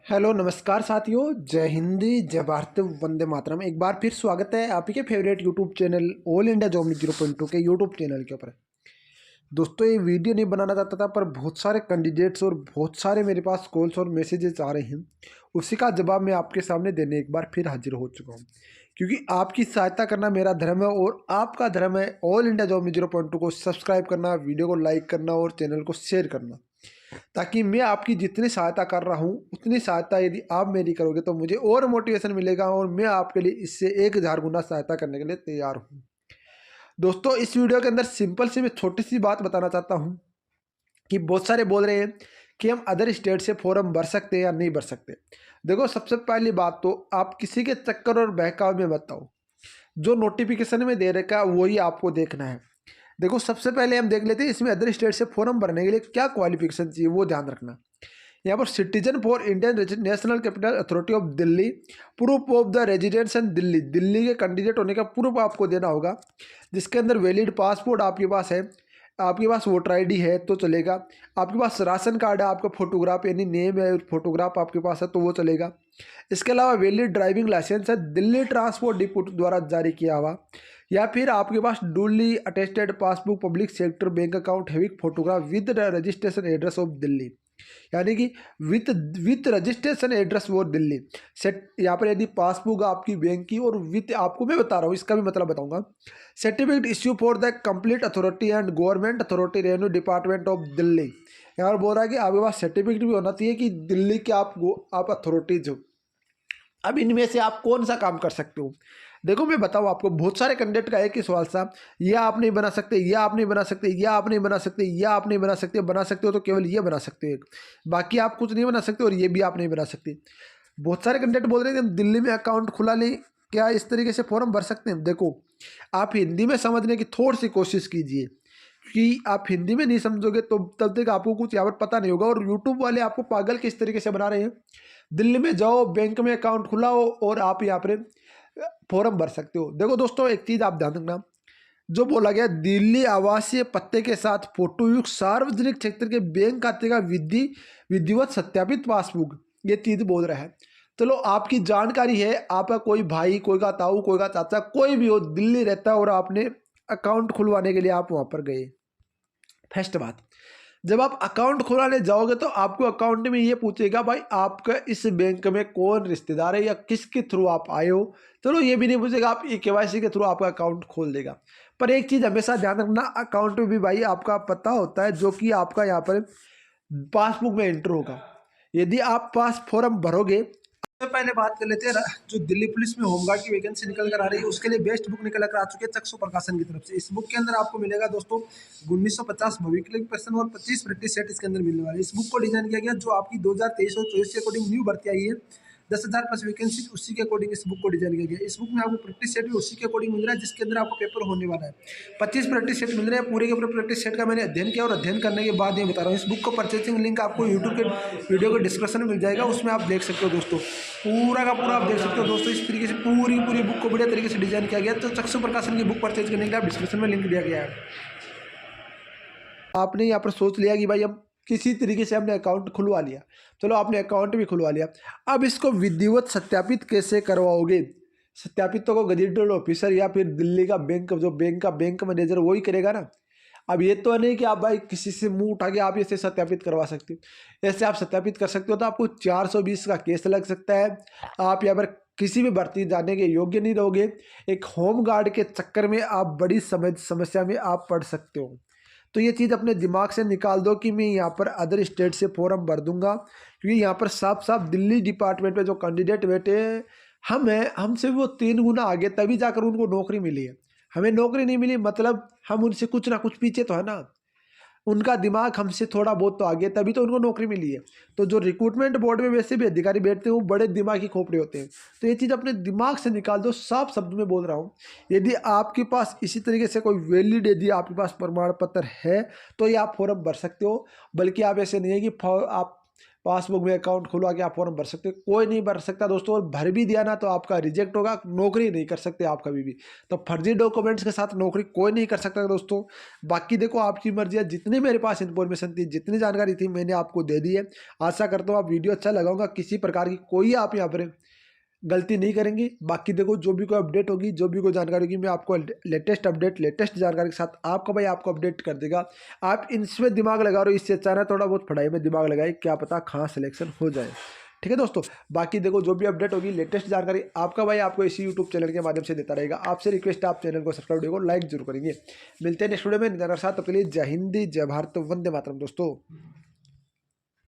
Hello नमस्कार साथियों, जय हिंदी जय भारत वंदे मातरम। एक बार फिर स्वागत है आप ही के favourite YouTube channel all India job 0.2 के यूट्यूब चैनल के ऊपर। दोस्तों, ये वीडियो नहीं बनाना चाहता था, पर बहुत सारे कैंडिडेट्स और बहुत सारे मेरे पास कॉल्स और मैसेजेस आ रहे हैं। उसी का जवाब मैं आपके सामने देने एक बार फिर हाजिर हो चुका हूँ, क्योंकि आपकी सहायता करना मेरा धर्म है और आपका धर्म है ऑल इंडिया जॉब 0.2 को सब्सक्राइब करना, वीडियो को लाइक करना और चैनल को शेयर करना, ताकि मैं आपकी जितनी सहायता कर रहा हूँ उतनी सहायता यदि आप मेरी करोगे तो मुझे और मोटिवेशन मिलेगा और मैं आपके लिए इससे 1000 गुना सहायता करने के लिए तैयार हूँ। दोस्तों, इस वीडियो के अंदर सिंपल सी मैं छोटी सी बात बताना चाहता हूँ कि बहुत सारे बोल रहे हैं कि हम अदर स्टेट से फॉर्म भर सकते हैं या नहीं भर सकते। देखो, सबसे पहली बात तो आप किसी के चक्कर और बहकाव में मत आओ। जो नोटिफिकेशन में दे रखा है वही आपको देखना है। देखो, सबसे पहले हम देख लेते हैं इसमें अदर स्टेट से फॉर्म भरने के लिए क्या क्वालिफिकेशन चाहिए, वो ध्यान रखना। यहाँ पर citizen for Indian national capital authority of Delhi, proof of the residence Delhi, Delhi के कैंडिडेट होने का प्रूफ आपको देना होगा, जिसके अंदर वैलिड पासपोर्ट आपके पास है, आपके पास वोटर आईडी है तो चलेगा, आपके पास राशन कार्ड है, आपका फोटोग्राफ यानी नेम है फोटोग्राफ आपके पास है तो वो चलेगा। इसके अलावा वैलिड ड्राइविंग लाइसेंस है दिल्ली ट्रांसपोर्ट डिपोट द्वारा जारी किया हुआ, या फिर आपके पास duly attested passbook public sector bank account having photograph with registration address of Delhi, यानी कि विथ विथ रजिस्ट्रेशन एड्रेस वो दिल्ली सेट। यहाँ पर यदि पासबुक आपकी बैंक की और विथ, आपको मैं बता रहा हूँ इसका भी मतलब बताऊंगा। Certificate issue for the complete authority and government authority revenue department of Delhi. यहाँ पर बोल रहा है कि आपके पास सर्टिफिकेट भी होना चाहिए कि दिल्ली के आप अथॉरिटीज हो। अब इनमें से आप कौन सा काम कर सकते हो? देखो, मैं बताऊँ आपको, बहुत सारे कैंडिडेट का एक ही सवाल था, यह आप नहीं बना सकते, यह आप नहीं बना सकते, यह आप नहीं बना सकते, यह आप नहीं बना सकते। बना सकते हो तो केवल ये बना सकते हो एक, बाकी आप कुछ नहीं बना सकते और ये भी आप नहीं बना सकते। बहुत सारे कैंडिडेट बोल रहे थे हम दिल्ली में अकाउंट खुला लें, क्या इस तरीके से फॉर्म भर सकते हैं? देखो, आप हिंदी में समझने की थोड़ी सी कोशिश कीजिए, कि आप हिंदी में नहीं समझोगे तो तब तक आपको कुछ यहाँ पर पता नहीं होगा, और यूट्यूब वाले आपको पागल किस तरीके से बना रहे हैं। दिल्ली में जाओ, बैंक में अकाउंट खुलाओ और आप यहाँ पर फॉर्म भर सकते हो। देखो दोस्तों, एक चीज़ आप ध्यान रखना, जो बोला गया दिल्ली आवासीय पत्ते के साथ फोटोयुक्त सार्वजनिक क्षेत्र के बैंक खाते का विधिवत सत्यापित पासबुक, ये चीज़ बोल रहा है। चलो, आपकी जानकारी है, आपका कोई भाई, कोई का ताऊ, कोई का चाचा, कोई भी हो, दिल्ली रहता है और आपने अकाउंट खुलवाने के लिए आप वहाँ पर गए। फर्स्ट बात, जब आप अकाउंट खुलाने जाओगे तो आपको अकाउंट में ये पूछेगा, भाई आपका इस बैंक में कौन रिश्तेदार है या किसके थ्रू आप आए हो। चलो, ये भी नहीं पूछेगा, आप केवाईसी के थ्रू आपका अकाउंट खोल देगा। पर एक चीज़ हमेशा ध्यान रखना, अकाउंट में भी भाई आपका पता होता है, जो कि आपका यहाँ पर पासबुक में एंटर होगा। यदि आप पास फॉर्म भरोगे, तो पहले बात कर लेते हैं जो दिल्ली पुलिस में होमगार्ड की वैकेंसी निकल कर आ रही है, उसके लिए बेस्ट बुक निकल कर आ चुकी है चक्षु प्रकाशन की तरफ से। इस बुक के अंदर आपको मिलेगा दोस्तों 1950 भविष्य प्रश्न और 25 प्रैक्टिस सेट इसके अंदर मिलने वाले हैं। इस बुक को डिजाइन किया गया जो आपकी 2023 और 24 के अकॉर्डिंग न्यू भर्ती आई है, 10,000 प्लस वैकेंसी, उसी के अकॉर्डिंग इस बुक को डिजाइन किया गया। इस बुक में आपको प्रैक्टिस सेट भी उसी के अकॉर्डिंग मिल रहा है, जिसके अंदर आपको पेपर होने वाला है। 25 प्रैक्टिस सेट मिल रहे हैं, पूरे के पूरे प्रैक्टिस सेट का मैंने अध्ययन किया और अध्ययन करने के बाद ये बता रहा हूँ। इस बुक को परचेसिंग लिंक आपको यूट्यूब के वीडियो के डिस्क्रिप्शन में मिल जाएगा, उसमें आप देख सकते हो दोस्तों, पूरा का पूरा आप देख सकते हो दोस्तों। इस तरीके से पूरी बुक को बढ़िया तरीके से डिजाइन किया गया। तो चक्षु प्रकाशन की बुक परचेज करने के लिए डिस्क्रिप्शन में लिंक दिया गया है। आपने यहाँ पर सोच लिया कि भाई हम किसी तरीके से हमने अकाउंट खुलवा लिया, चलो आपने अकाउंट भी खुलवा लिया, अब इसको विधिवत सत्यापित कैसे करवाओगे? सत्यापित तो गजेटेड ऑफिसर या फिर दिल्ली का बैंक, जो बैंक का बैंक मैनेजर, वही करेगा ना। अब ये तो नहीं कि आप भाई किसी से मुंह उठा के आप ऐसे सत्यापित करवा सकते हो। ऐसे आप सत्यापित कर सकते हो तो आपको 420 का केस लग सकता है। आप यहाँ पर किसी भी भर्ती जाने के योग्य नहीं रहोगे। एक होम गार्ड के चक्कर में आप बड़ी समस्या में आप पड़ सकते हो। तो ये चीज़ अपने दिमाग से निकाल दो कि मैं यहाँ पर अदर स्टेट से फॉर्म भर दूंगा, क्योंकि यहाँ पर साफ साफ दिल्ली डिपार्टमेंट में जो कैंडिडेट बैठे हैं, हम हैं, हमसे वो 3 गुना आगे, तभी जाकर उनको नौकरी मिली है। हमें नौकरी नहीं मिली मतलब हम उनसे कुछ ना कुछ पीछे तो है ना। उनका दिमाग हमसे थोड़ा बहुत तो आगे, तभी तो उनको नौकरी मिली है। तो जो रिक्रूटमेंट बोर्ड में वैसे भी अधिकारी बैठते हैं वो बड़े दिमागी खोपड़े होते हैं। तो ये चीज़ अपने दिमाग से निकाल दो, साफ शब्द में बोल रहा हूँ। यदि आपके पास इसी तरीके से कोई वैलिड, यदि आपके पास प्रमाण पत्र है तो ये आप फॉर्म भर सकते हो। बल्कि आप ऐसे नहीं है कि आप पासबुक में अकाउंट खुलवा के आप फॉर्म भर सकते हो, कोई नहीं भर सकता दोस्तों। और भर भी दिया ना तो आपका रिजेक्ट होगा, नौकरी नहीं कर सकते आप कभी भी। तो फर्जी डॉक्यूमेंट्स के साथ नौकरी कोई नहीं कर सकता दोस्तों। बाकी देखो आपकी मर्जी है, जितनी मेरे पास इन्फॉर्मेशन थी, जितनी जानकारी थी, मैंने आपको दे दी है। आशा करता हूँ आप वीडियो अच्छा लगाऊंगा, किसी प्रकार की कोई आप यहाँ पर गलती नहीं करेंगे। बाकी देखो जो भी कोई अपडेट होगी, जो भी कोई जानकारी होगी, मैं आपको लेटेस्ट अपडेट, लेटेस्ट जानकारी के साथ आपका भाई आपको अपडेट कर देगा। आप इसमें दिमाग लगा रहे हो, इससे अच्छा है थोड़ा बहुत पढ़ाई में दिमाग लगाए, क्या पता कहाँ सिलेक्शन हो जाए। ठीक है दोस्तों। बाकी देखो जो भी अपडेट होगी, लेटेस्ट जानकारी आपका भाई आपको इसी यूट्यूब चैनल के माध्यम से देता रहेगा। आपसे रिक्वेस्ट है आप चैनल को सब्सक्राइब, वीडियो को लाइक जरूर करेंगे। मिलते हैं नेक्स्ट वीडियो में नए साथ, तो के लिए जय हिंद, जय भारत, वंदे मातरम दोस्तों।